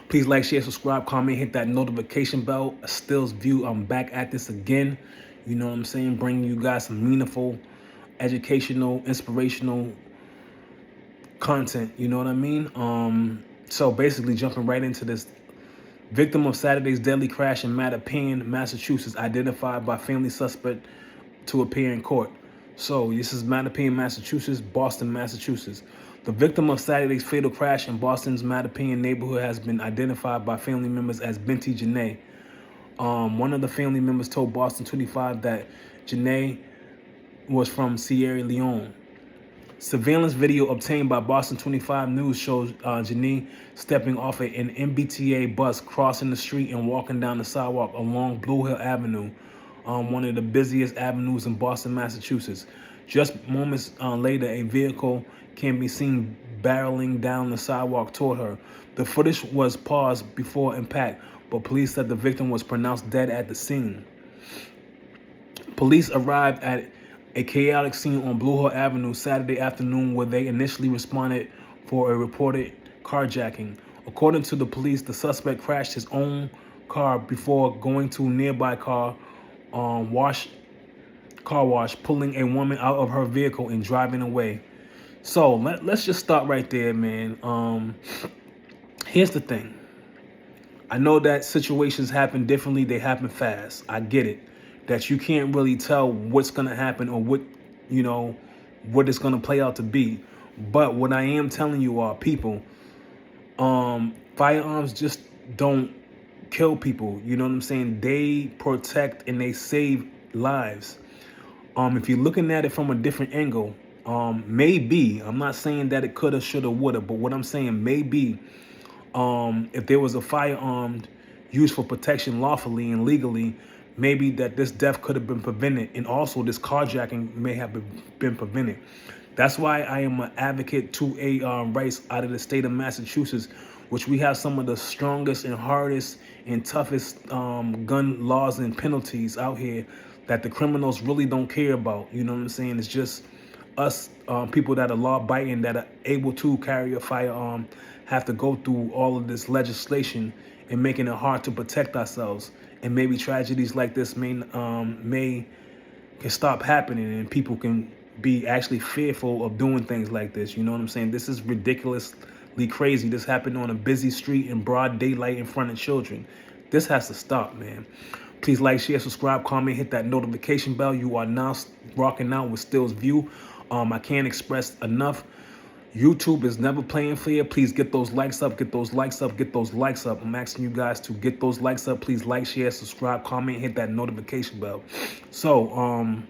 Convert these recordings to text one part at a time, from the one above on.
Please like, share, subscribe, comment, hit that notification bell. Stills View, I'm back at this again. You know what I'm saying? Bringing you guys some meaningful, educational, inspirational content. You know what I mean? So basically jumping right into this. Victim of Saturday's deadly crash in Mattapan, Massachusetts, identified by family suspect to appear in court. So this is Mattapan, Massachusetts, Boston, Massachusetts. The victim of Saturday's fatal crash in Boston's Mattapan neighborhood has been identified by family members as Binti Janae. One of the family members told Boston 25 that Janae was from Sierra Leone. Surveillance video obtained by Boston 25 News shows Janine stepping off an MBTA bus, crossing the street and walking down the sidewalk along Blue Hill Avenue, one of the busiest avenues in Boston, Massachusetts. Just moments later, a vehicle can be seen barreling down the sidewalk toward her. The footage was paused before impact, but police said the victim was pronounced dead at the scene. Police arrived at a chaotic scene on Blue Hill Avenue Saturday afternoon where they initially responded for a reported carjacking. According to the police, the suspect crashed his own car before going to a nearby car wash, pulling a woman out of her vehicle and driving away. So let's just start right there, man. Here's the thing. I know that situations happen differently. They happen fast. I get it. That you can't really tell what's going to happen or what it's going to play out to be. But what I am telling you are, people, firearms just don't kill people. You know what I'm saying? They protect and they save lives. If you're looking at it from a different angle, maybe, I'm not saying that it coulda, shoulda, woulda, but what I'm saying, maybe, if there was a firearm used for protection lawfully and legally, maybe that this death could have been prevented, and also this carjacking may have been prevented. That's why I am an advocate to a rights out of the state of Massachusetts, which we have some of the strongest and hardest and toughest gun laws and penalties out here that the criminals really don't care about. You know what I'm saying? It's just us people that are law-abiding, that are able to carry a firearm, have to go through all of this legislation and making it hard to protect ourselves. And maybe tragedies like this can stop happening, and people can be actually fearful of doing things like this. You know what I'm saying? This is ridiculously crazy. This happened on a busy street in broad daylight in front of children. This has to stop, man. Please like, share, subscribe, comment, hit that notification bell. You are now rocking out with Stills View. I can't express enough. YouTube is never playing fair. Please get those likes up, get those likes up, get those likes up. I'm asking you guys to get those likes up. Please like, share, subscribe, comment, hit that notification bell. So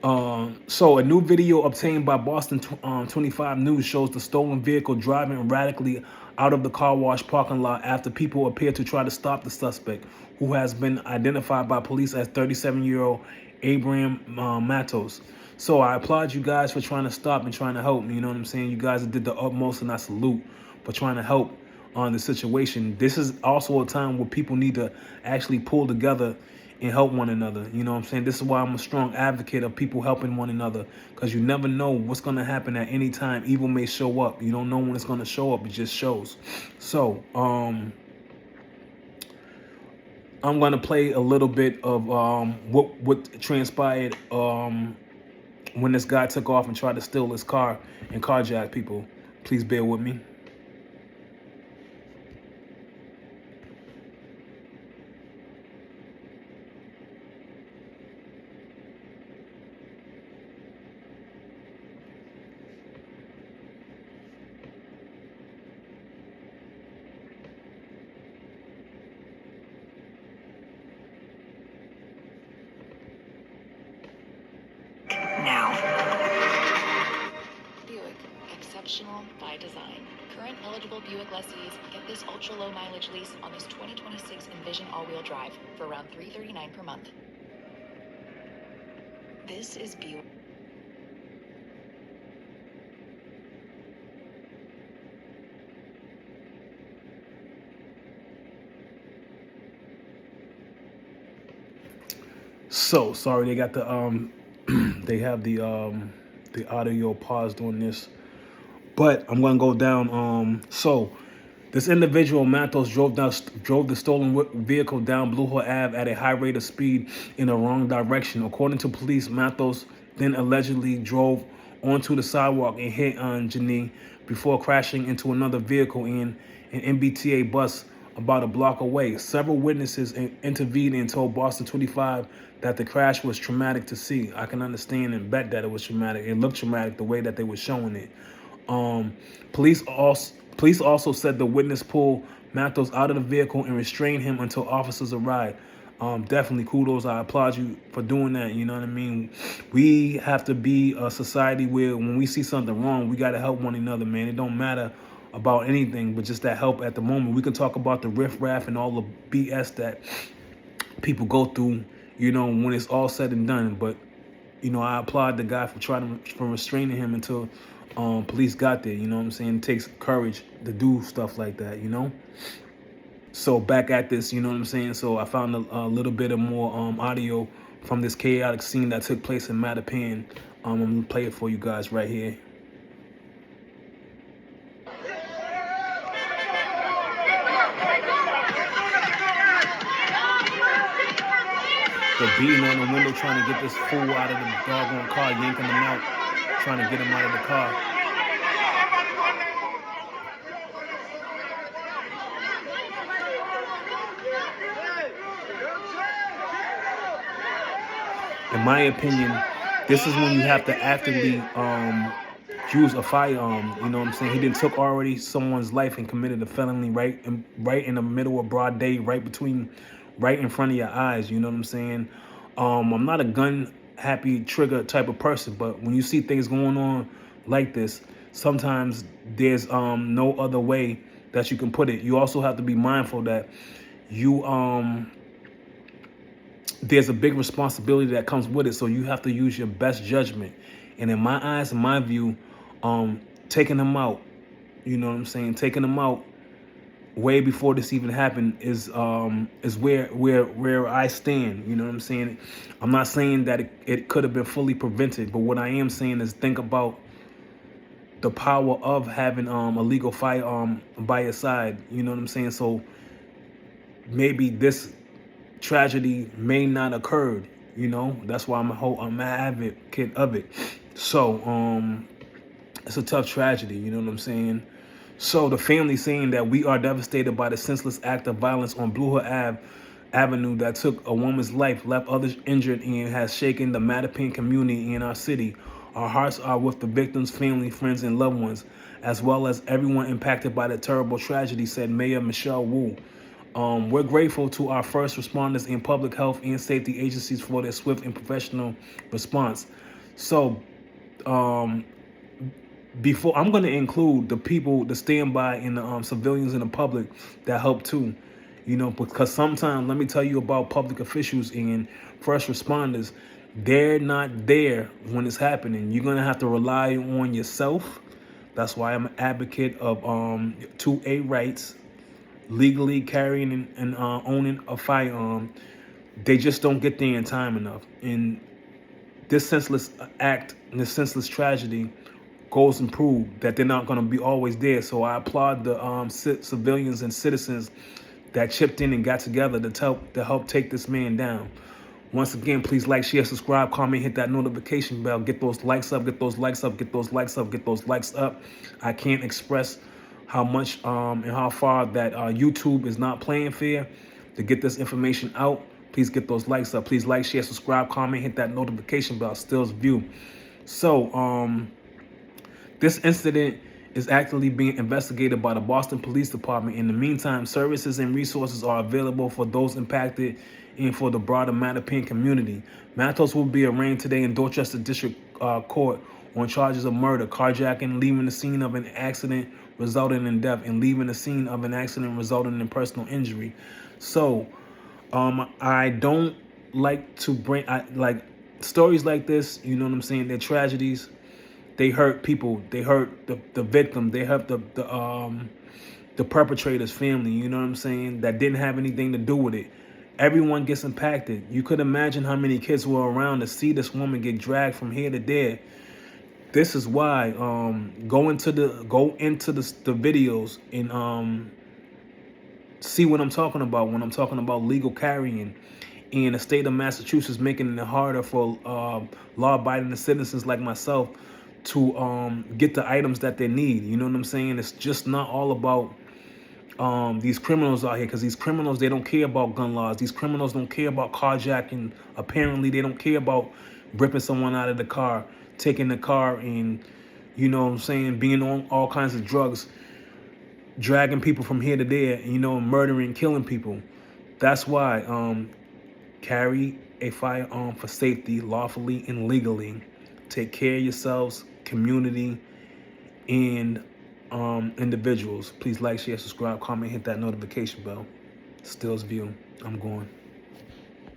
a new video obtained by Boston 25 News shows the stolen vehicle driving erratically out of the car wash parking lot after people appear to try to stop the suspect, who has been identified by police as 37-year-old Abraham Matos. So I applaud you guys for trying to stop and trying to help. You know what I'm saying? You guys did the utmost, and I salute for trying to help on the situation. This is also a time where people need to actually pull together and help one another. You know what I'm saying? This is why I'm a strong advocate of people helping one another, because you never know what's going to happen at any time. Evil may show up. You don't know when it's going to show up. It just shows. So I'm going to play a little bit of what transpired when this guy took off and tried to steal his car and carjack people. Please bear with me. Now. Buick, exceptional by design. Current eligible Buick lessees get this ultra-low mileage lease on this 2026 Envision all-wheel drive for around $339 per month. This is Buick. So sorry, they got the they have the audio paused on this. But I'm gonna go down. So this individual, Matos, drove the stolen vehicle down Blue Hill Ave at a high rate of speed in the wrong direction. According to police, Matos then allegedly drove onto the sidewalk and hit on Janine before crashing into another vehicle in an MBTA bus about a block away. Several witnesses intervened and told Boston 25 that the crash was traumatic to see. I can understand and bet that it was traumatic. It looked traumatic the way that they were showing it. Um, police also said the witness pulled Matos out of the vehicle and restrained him until officers arrived. Definitely kudos. I applaud you for doing that. You know what I mean? We have to be a society where when we see something wrong, we got to help one another, man. It don't matter about anything, but just that help at the moment. We can talk about the riffraff and all the BS that people go through, you know, when it's all said and done. But you know, I applaud the guy for restraining him until police got there. You know what I'm saying? It takes courage to do stuff like that, you know? So back at this, you know what I'm saying? So I found a little bit of more audio from this chaotic scene that took place in Mattapan. I'm going to play it for you guys right here. They're beating on the window trying to get this fool out of the doggone car, yanking him out, trying to get him out of the car. In my opinion, this is when you have to actively use a firearm. You know what I'm saying? He didn't took already someone's life and committed a felony right in the middle of broad day, right in front of your eyes. You know what I'm saying? I'm not a gun happy trigger type of person, but when you see things going on like this, sometimes there's no other way that you can put it. You also have to be mindful that you there's a big responsibility that comes with it, so you have to use your best judgment. And in my eyes, in my view, taking him out, you know what I'm saying, taking him out way before this even happened is where I stand. You know what I'm saying? I'm not saying that it could have been fully prevented, but what I am saying is think about the power of having a legal firearm by your side. You know what I'm saying? So maybe this tragedy may not occurred, you know. That's why I'm an advocate of it. So it's a tough tragedy, you know what I'm saying. So the family saying that we are devastated by the senseless act of violence on Blue Hill Avenue that took a woman's life, left others injured, and has shaken the Mattapan community in our city. Our hearts are with the victims' family, friends, and loved ones, as well as everyone impacted by the terrible tragedy, said Mayor Michelle Wu. We're grateful to our first responders and public health and safety agencies for their swift and professional response. So, before I'm going to include the people, the standby, and the civilians in the public that help too, you know, because sometimes, let me tell you about public officials and first responders. They're not there when it's happening. You're going to have to rely on yourself. That's why I'm an advocate of 2A rights. Legally carrying and owning a firearm. They just don't get there in time enough. And this senseless act and this senseless tragedy goes and prove that they're not going to be always there. So I applaud the civilians and citizens that chipped in and got together to help take this man down. Once again, please like, share, subscribe, comment, hit that notification bell, get those likes up, get those likes up, get those likes up, get those likes up. I can't express how much and how far that YouTube is not playing fair to get this information out. Please get those likes up. Please like, share, subscribe, comment, hit that notification bell, Stills View. So this incident is actively being investigated by the Boston Police Department. In the meantime, services and resources are available for those impacted and for the broader Mattapan community. Matos will be arraigned today in Dorchester District Court on charges of murder, carjacking, leaving the scene of an accident resulting in death, and leaving the scene of an accident resulting in personal injury. So I don't like to bring like stories like this, you know what I'm saying, they're tragedies. They hurt people, they hurt the victim, they hurt the perpetrator's family, you know what I'm saying, that didn't have anything to do with it. Everyone gets impacted. You could imagine how many kids were around to see this woman get dragged from here to there. This is why go into the videos and see what I'm talking about when I'm talking about legal carrying. And the state of Massachusetts making it harder for law-abiding citizens like myself to get the items that they need. You know what I'm saying? It's just not all about these criminals out here, because these criminals, they don't care about gun laws. These criminals don't care about carjacking. Apparently, they don't care about ripping someone out of the car, taking the car, and you know what I'm saying, being on all kinds of drugs, dragging people from here to there, you know, murdering, killing people. That's why carry a firearm for safety, lawfully and legally. Take care of yourselves, community, and individuals. Please like, share, subscribe, comment, hit that notification bell. Stills View. I'm going.